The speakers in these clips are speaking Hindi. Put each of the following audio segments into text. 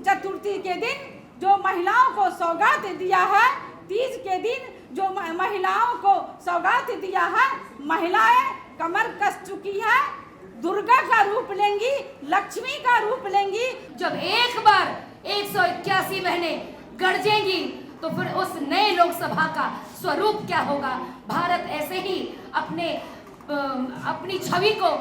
चतुर्थी के दिन जो महिलाओं को सौगात दिया है, तीज के दिन जो महिलाओं को सौगात दिया है, महिलाएं कमर कस चुकी है, दुर्गा का रूप लेंगी, लक्ष्मी का रूप लेंगी। जब एक बार 181 बहनें गरजेंगी तो फिर उस नए लोकसभा का स्वरूप क्या होगा। भारत ऐसे ही अपनी छवि को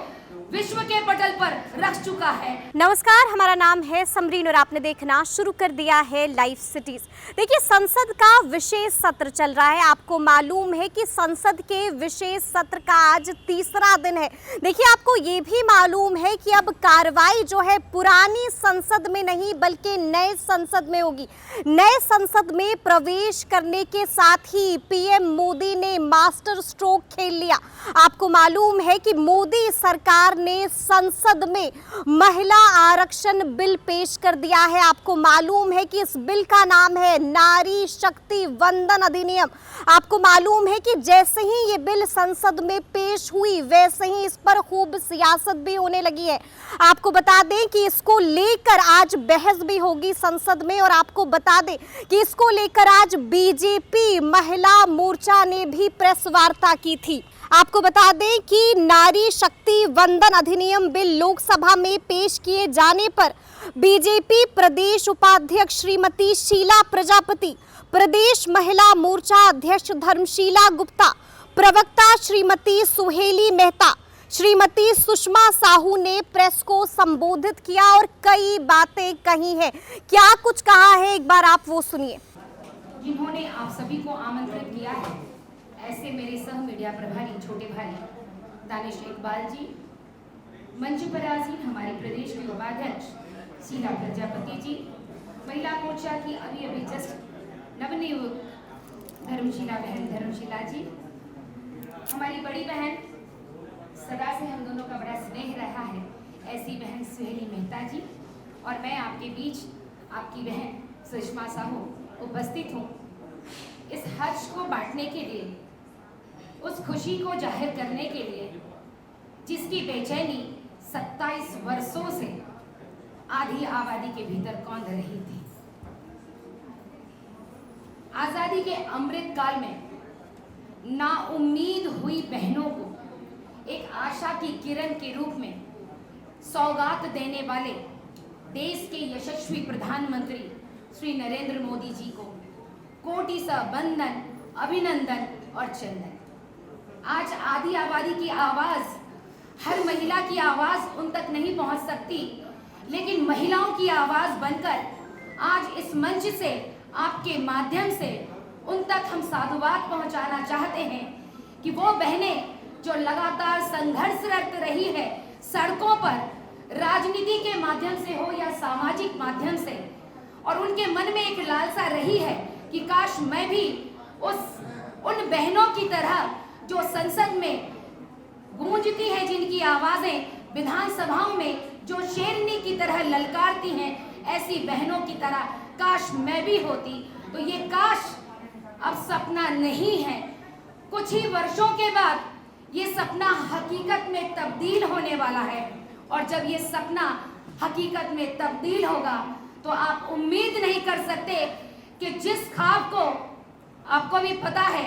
विश्व के पटल पर रख चुका है। नमस्कार, हमारा नाम है समरीन और आपने देखना शुरू कर दिया है लाइव सिटीज। देखिए, संसद का विशेष सत्र चल रहा है। आपको मालूम है कि संसद के विशेष सत्र का आज तीसरा दिन है। देखिए, आपको ये भी मालूम है कि अब कार्रवाई जो है पुरानी संसद में नहीं बल्कि नए संसद में होगी। नए संसद में प्रवेश करने के साथ ही पीएम मोदी ने मास्टर स्ट्रोक खेल लिया। आपको मालूम है कि मोदी सरकार ने संसद में महिला आरक्षण बिल पेश कर दिया है। आपको मालूम है कि इस बिल का नाम है नारी शक्ति वंदन अधिनियम। आपको मालूम है कि जैसे ही ये बिल संसद में पेश हुई वैसे ही इस पर खूब सियासत भी होने लगी है। आपको बता दें कि इसको लेकर आज बहस भी होगी संसद में, और आपको बता दें कि इसको लेकर आज बीजेपी महिला मोर्चा ने भी प्रेस वार्ता की थी। आपको बता दें कि नारी शक्ति वंदन अधिनियम बिल लोकसभा में पेश किए जाने पर बीजेपी प्रदेश उपाध्यक्ष श्रीमती शीला प्रजापति, प्रदेश महिला मोर्चा अध्यक्ष धर्मशीला गुप्ता, प्रवक्ता श्रीमती सुहेली मेहता, श्रीमती सुषमा साहू ने प्रेस को संबोधित किया और कई बातें कही हैं। क्या कुछ कहा है, एक बार आप वो सुनिए। जिन्होंने आप सभी को आमंत्रित किया है, ऐसे मेरे सह मीडिया प्रभारी छोटे भाई दानिश इकबाल जी, मंच पर आसीन हमारे प्रदेश के उपाध्यक्ष शीला प्रजापति जी, महिला मोर्चा की अभी जस्ट नवनियुक्त धर्मशीला बहन धर्मशीला जी, हमारी बड़ी बहन सदा से हम दोनों का बड़ा स्नेह रहा है ऐसी बहन सुहेली मेहता जी, और मैं आपके बीच आपकी बहन सुषमा साहू उपस्थित हूँ इस हर्ष को बांटने के लिए, उस खुशी को जाहिर करने के लिए जिसकी बेचैनी 27 वर्षों से आधी आबादी के भीतर कौंध रही थी। आजादी के अमृत काल में नाउम्मीद हुई बहनों को एक आशा की किरण के रूप में सौगात देने वाले देश के यशस्वी प्रधानमंत्री श्री नरेंद्र मोदी जी को कोटि सा वंदन, अभिनंदन और चंदन। आज आधी आबादी की आवाज, हर महिला की आवाज उन तक नहीं पहुंच सकती, लेकिन महिलाओं की आवाज बनकर आज इस मंच से, आपके माध्यम से उन तक हम साधुवाद पहुंचाना चाहते हैं कि वो बहनें जो लगातार संघर्षरत रही है सड़कों पर, राजनीति के माध्यम से हो या सामाजिक माध्यम से, और उनके मन में एक लालसा रही है कि काश मैं भी उन बहनों की तरह जो संसद में गूंजती है, जिनकी आवाजें विधानसभाओं में जो शेरनी की तरह ललकारती हैं, ऐसी बहनों की तरह काश मैं भी होती। तो ये काश अब सपना नहीं है, कुछ ही वर्षों के बाद ये सपना हकीकत में तब्दील होने वाला है, और जब ये सपना हकीकत में तब्दील होगा तो आप उम्मीद नहीं कर सकते कि जिस ख्वाब को, आपको भी पता है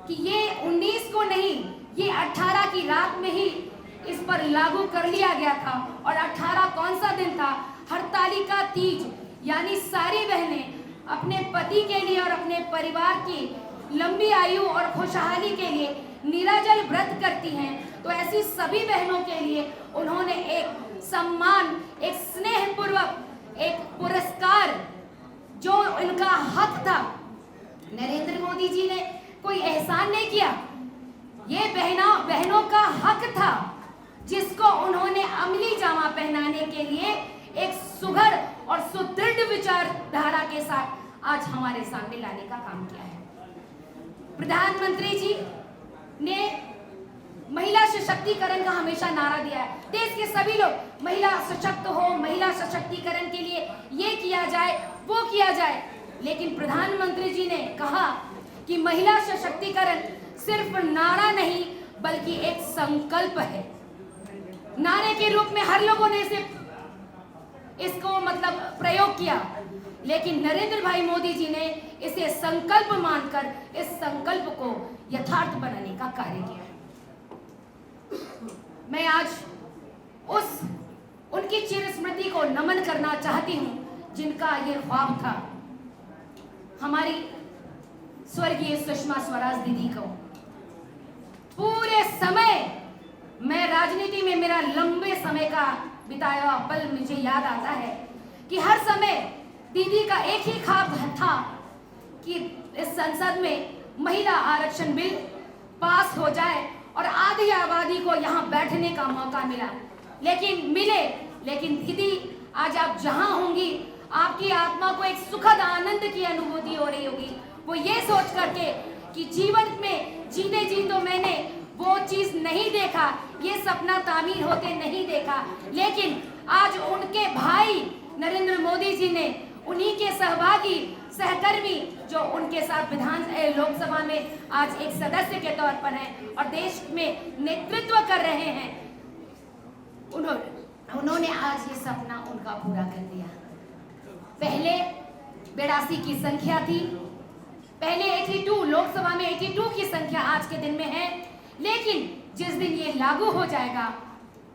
कि ये 19 को नहीं, ये 18 की रात में ही इस पर लागू कर लिया गया था। और 18 कौन सा दिन था? हरतालिका तीज, यानी सारी बहनें अपने पति के लिए और अपने परिवार की लंबी आयु और खुशहाली के लिए निराजल व्रत करती हैं। तो ऐसी सभी बहनों के लिए उन्होंने एक सम्मान, एक स्नेहपूर्वक एक पुरस्कार जो इनका हक था, नरेंद्र मोदी जी ने कोई एहसान नहीं किया, ये बहनों का हक था जिसको उन्होंने अमली जामा पहनाने के लिए एक सुघड़ और सुदृढ़ विचारधारा के साथ आज हमारे सामने लाने का काम किया है। प्रधानमंत्री जी ने महिला सशक्तिकरण का हमेशा नारा दिया है। देश के सभी लोग महिला सशक्त हो, महिला सशक्तिकरण के लिए ये किया जाए, वो किया जाए, लेकिन प्रधानमंत्री जी ने कहा कि महिला सशक्तिकरण सिर्फ नारा नहीं बल्कि एक संकल्प है। नारे के रूप में हर लोगों ने इसे इसको मतलब प्रयोग किया, लेकिन नरेंद्र भाई मोदी जी ने इसे संकल्प मानकर इस संकल्प को यथार्थ बनाने का कार्य किया है। मैं आज उनकी चिर स्मृति को नमन करना चाहती हूं जिनका ये ख्वाब था, हमारी स्वर्गीय सुषमा स्वराज दीदी को। पूरे समय मैं राजनीति में मेरा लंबे समय का बिताया हुआ पल मुझे याद आता है कि हर समय दीदी का एक ही ख्वाब था कि इस संसद में महिला आरक्षण बिल पास हो जाए और आधी आबादी को यहाँ बैठने का मौका लेकिन दीदी आज आप जहां होंगी आपकी आत्मा को एक सुखद आनंद की अनुभूति हो रही होगी। वो ये सोच करके कि जीवन में जीते जी तो मैंने वो चीज नहीं देखा, ये सपना तामीर होते नहीं देखा, लेकिन आज उनके भाई नरेंद्र मोदी जी ने उन्हीं के सहभागी सहकर्मी जो उनके साथ लोकसभा में आज एक सदस्य के तौर पर हैं और देश में नेतृत्व कर रहे हैं, उन्होंने आज ये सपना उनका पूरा कर दिया। पहले 82 की संख्या थी, पहले 82 लोकसभा में 82 की संख्या आज के दिन में है, लेकिन जिस दिन ये लागू हो जाएगा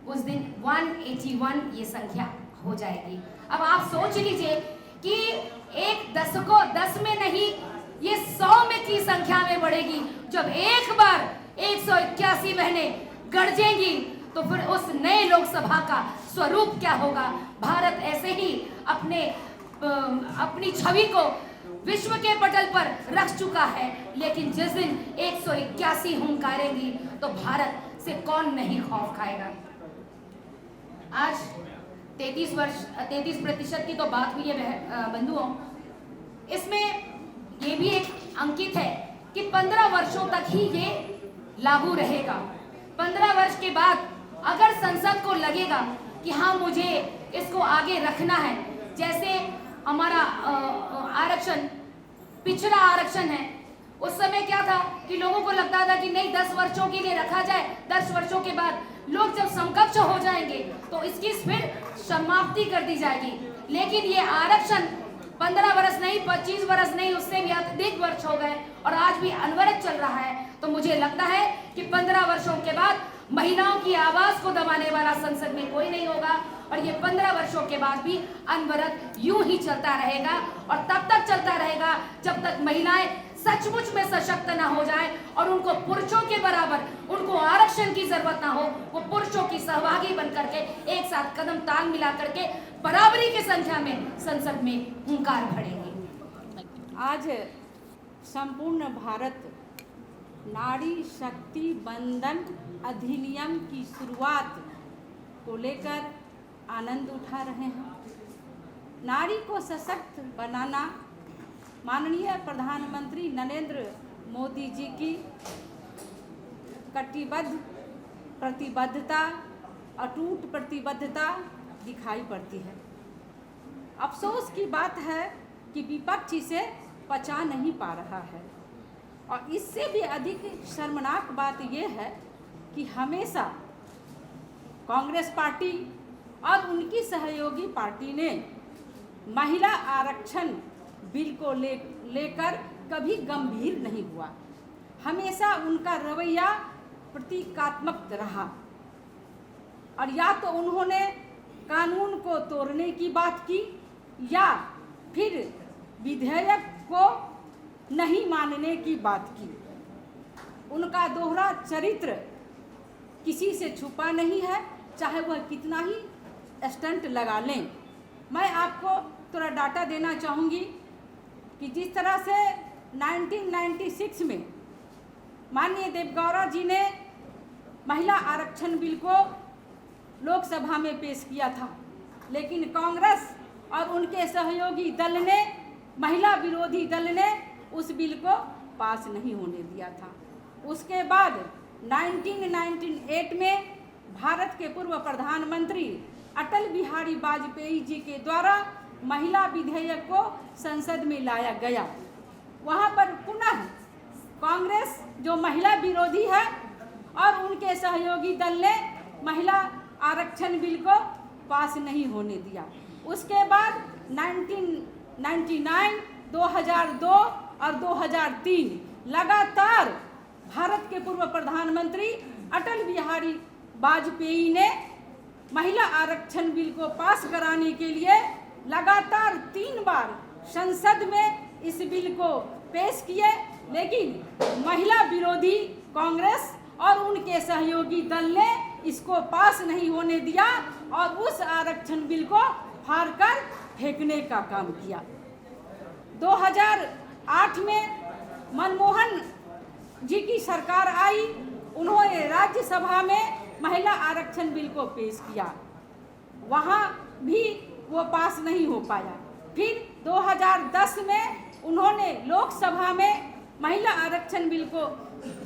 उस दिन 181 ये संख्या हो जाएगी। अब आप सोच लीजिए कि एक 10 को 10 में नहीं, ये 100 में की संख्या में बढ़ेगी। जब एक बार 181 बहनें गरजेंगी तो फिर उस नए लोकसभा का स्वरूप क्या होगा। भारत ऐसे ही अपनी छवि को विश्व के पटल पर रख चुका है, लेकिन जिस दिन 181 हुंकारेंगी तो भारत से कौन नहीं खौफ खाएगा। आज 33% की तो बात हुई है बंधुओं, इसमें ये भी एक अंकित है कि 15 वर्षों तक ही ये लागू रहेगा। 15 वर्ष के बाद अगर संसद को लगेगा कि हाँ मुझे इसको आगे रखना है, जैसे हमारा आरक्षण पिछड़ा आरक्षण है, उस समय क्या था कि लोगों को लगता था कि नहीं 10 वर्षों के लिए रखा जाए, 10 वर्षों के बाद लोग जब समकक्ष हो जाएंगे तो इसकी फिर समाप्ति कर दी जाएगी। लेकिन ये आरक्षण 15 वर्ष नहीं, 25 वर्ष नहीं, उससे भी अधिक वर्ष हो गए और आज भी अनवरत चल रहा है। तो मुझे लगता है कि 15 वर्षों के बाद महिलाओं की आवाज को दबाने वाला संसद में कोई नहीं होगा और ये 15 वर्षों के बाद भी अनवरत यूं ही चलता रहेगा और तब तक चलता रहेगा जब तक महिलाएं सचमुच में सशक्त ना हो जाए और उनको पुरुषों के बराबर उनको आरक्षण की जरूरत ना हो, वो पुरुषों की सहभागी बन करके एक साथ कदम ताल मिला करके बराबरी की संख्या में संसद में हुंकार भरेंगे। आज संपूर्ण भारत नारी शक्ति बंधन अधिनियम की शुरुआत को लेकर आनंद उठा रहे हैं। नारी को सशक्त बनाना माननीय प्रधानमंत्री नरेंद्र मोदी जी की प्रतिबद्धता अटूट प्रतिबद्धता दिखाई पड़ती है। अफसोस की बात है कि विपक्ष इसे पचा नहीं पा रहा है और इससे भी अधिक शर्मनाक बात यह है कि हमेशा कांग्रेस पार्टी और उनकी सहयोगी पार्टी ने महिला आरक्षण बिल को लेकर कभी गंभीर नहीं हुआ। हमेशा उनका रवैया प्रतीकात्मक रहा और या तो उन्होंने कानून को तोड़ने की बात की या फिर विधेयक को नहीं मानने की बात की। उनका दोहरा चरित्र किसी से छुपा नहीं है, चाहे वह कितना ही स्टंट लगा लें। मैं आपको थोड़ा डाटा देना चाहूँगी कि जिस तरह से 1996 में माननीय देवगौड़ा जी ने महिला आरक्षण बिल को लोकसभा में पेश किया था, लेकिन कांग्रेस और उनके सहयोगी दल ने, महिला विरोधी दल ने उस बिल को पास नहीं होने दिया था। उसके बाद 1998 में भारत के पूर्व प्रधानमंत्री अटल बिहारी वाजपेयी जी के द्वारा महिला विधेयक को संसद में लाया गया। वहाँ पर पुनः कांग्रेस जो महिला विरोधी है और उनके सहयोगी दल ने महिला आरक्षण बिल को पास नहीं होने दिया। उसके बाद 1999, 2002 और 2003 लगातार भारत के पूर्व प्रधानमंत्री अटल बिहारी वाजपेयी ने महिला आरक्षण बिल को पास कराने के लिए लगातार 3 बार संसद में इस बिल को पेश किए, लेकिन महिला विरोधी कांग्रेस और उनके सहयोगी दल ने इसको पास नहीं होने दिया और उस आरक्षण बिल को फाड़कर फेंकने का काम किया। 2008 में मनमोहन जी की सरकार आई, उन्होंने राज्यसभा में महिला आरक्षण बिल को पेश किया, वहाँ भी वो पास नहीं हो पाया। फिर 2010 में उन्होंने लोकसभा में महिला आरक्षण बिल को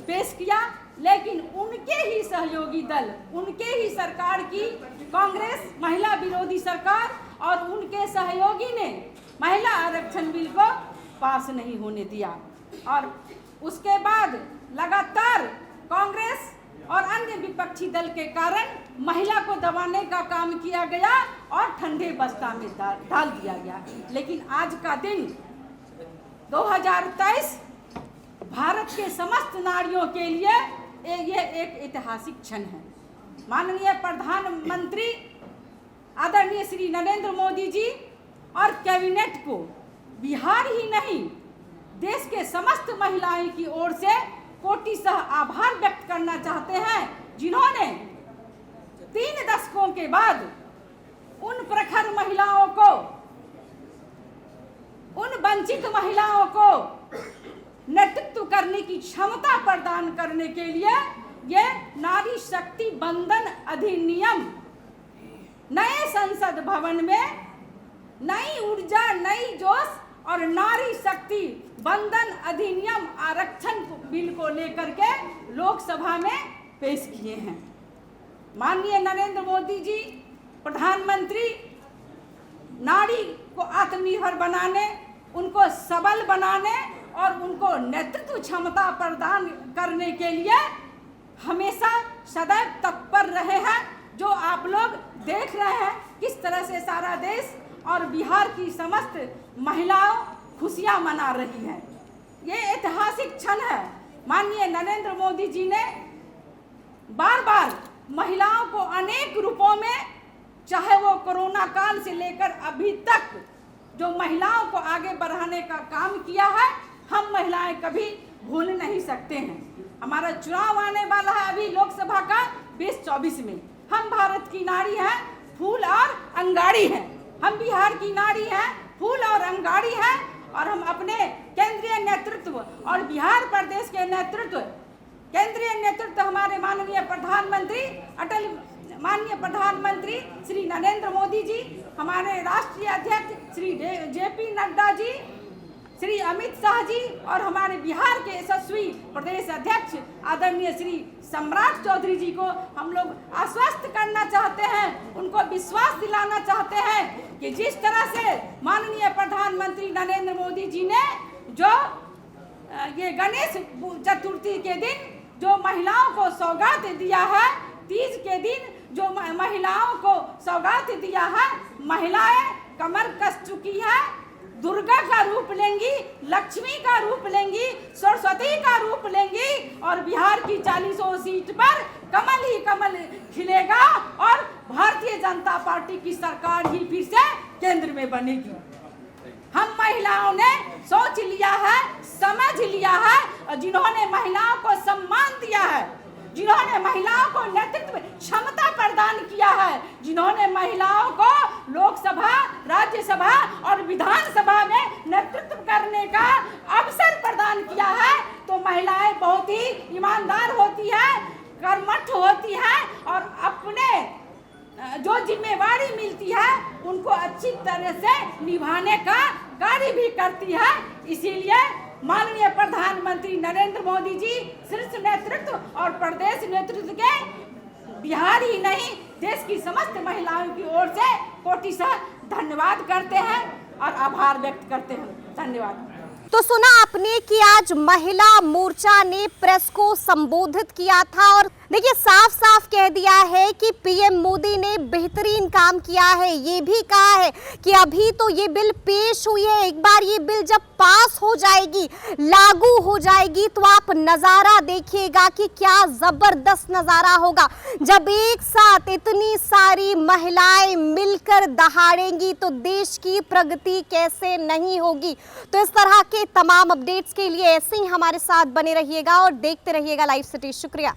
पेश किया, लेकिन उनके ही सहयोगी दल, उनके ही सरकार की कांग्रेस महिला विरोधी सरकार और उनके सहयोगी ने महिला आरक्षण बिल को पास नहीं होने दिया। और उसके बाद लगातार कांग्रेस और अन्य विपक्षी दल के कारण महिला को दबाने का काम किया गया और ठंडे बस्ता में डाल दिया गया। लेकिन आज का दिन 2023 भारत के समस्त नारियों के लिए ये एक ऐतिहासिक क्षण है। माननीय प्रधानमंत्री आदरणीय श्री नरेंद्र मोदी जी और कैबिनेट को बिहार ही नहीं, देश के समस्त महिलाओं की ओर से कोटिशः आभार व्यक्त करना चाहते हैं, जिन्होंने 3 दशकों के बाद उन प्रखर महिलाओं को, उन वंचित महिलाओं को नेतृत्व करने की क्षमता प्रदान करने के लिए ये नारी शक्ति बंधन अधिनियम नए संसद भवन में नई ऊर्जा, नई जोश और नारी शक्ति बंधन अधिनियम आरक्षण बिल को लेकर के लोकसभा में पेश किए हैं। माननीय नरेंद्र मोदी जी प्रधानमंत्री नारी को आत्मनिर्भर बनाने, उनको सबल बनाने और उनको नेतृत्व क्षमता प्रदान करने के लिए हमेशा सदैव तत्पर रहे हैं। जो आप लोग देख रहे हैं किस तरह से सारा देश और बिहार की समस्त महिलाओं खुशियां मना रही हैं। ये ऐतिहासिक क्षण है। माननीय नरेंद्र मोदी जी ने बार बार महिलाओं को अनेक रूपों में, चाहे वो कोरोना काल से लेकर अभी तक जो महिलाओं को आगे बढ़ाने का काम किया है, हम महिलाएं कभी भूल नहीं सकते हैं। हमारा चुनाव आने वाला है अभी लोकसभा का 2024 में। हम भारत की नारी हैं, फूल और अंगाड़ी हैं। हम बिहार की नारी हैं, फूल और अंगाड़ी हैं और हम अपने केंद्रीय नेतृत्व और बिहार प्रदेश के नेतृत्व, केंद्रीय नेतृत्व हमारे माननीय प्रधानमंत्री श्री नरेंद्र मोदी जी, हमारे राष्ट्रीय अध्यक्ष श्री JP नड्डा जी, श्री अमित शाह जी और हमारे बिहार के यशस्वी प्रदेश अध्यक्ष आदरणीय श्री सम्राट चौधरी जी को हम लोग आश्वस्त करना चाहते हैं, उनको विश्वास दिलाना चाहते हैं कि जिस तरह से माननीय प्रधानमंत्री नरेंद्र मोदी जी ने जो ये गणेश चतुर्थी के दिन जो महिलाओं को सौगात दिया है, तीज के दिन जो महिलाओं को सौगात दिया है, महिलाएं कमर कस चुकी है, दुर्गा का रूप लेंगी, लक्ष्मी का रूप लेंगी, सरस्वती का रूप लेंगी और बिहार की 40 सीट पर कमल ही कमल खिलेगा और भारतीय जनता पार्टी की सरकार ही फिर से केंद्र में बनेगी। हम महिलाओं ने सोच लिया है, समझ लिया है और जिन्होंने महिलाओं को सम्मान दिया है, जिन्होंने महिलाओं को नेतृत्व क्षमता प्रदान किया है, जिन्होंने महिलाओं को लोकसभा, राज्यसभा और विधानसभा में नेतृत्व करने का अवसर प्रदान किया है, तो महिलाएं बहुत ही ईमानदार होती है, कर्मठ होती है और अपने जो जिम्मेवारी मिलती है उनको अच्छी तरह से निभाने का कार्य भी करती है। इसीलिए माननीय प्रधानमंत्री नरेंद्र मोदी जी शीर्ष नेतृत्व और प्रदेश नेतृत्व के बिहार ही नहीं देश की समस्त महिलाओं की ओर से कोटिशः धन्यवाद करते हैं और आभार व्यक्त करते हैं। धन्यवाद। तो सुना आपने कि आज महिला मोर्चा ने प्रेस को संबोधित किया था और देखिए साफ साफ कह दिया है कि पीएम मोदी ने बेहतरीन काम किया है। ये भी कहा है कि अभी तो ये बिल पेश हुई है, एक बार ये बिल जब पास हो जाएगी, लागू हो जाएगी, तो आप नजारा देखिएगा कि क्या जबरदस्त नजारा होगा। जब एक साथ इतनी सारी महिलाएं मिलकर दहाड़ेंगी तो देश की प्रगति कैसे नहीं होगी। तो इस तरह के तमाम अपडेट्स के लिए ऐसे ही हमारे साथ बने रहिएगा और देखते रहिएगा लाइव सिटी। शुक्रिया।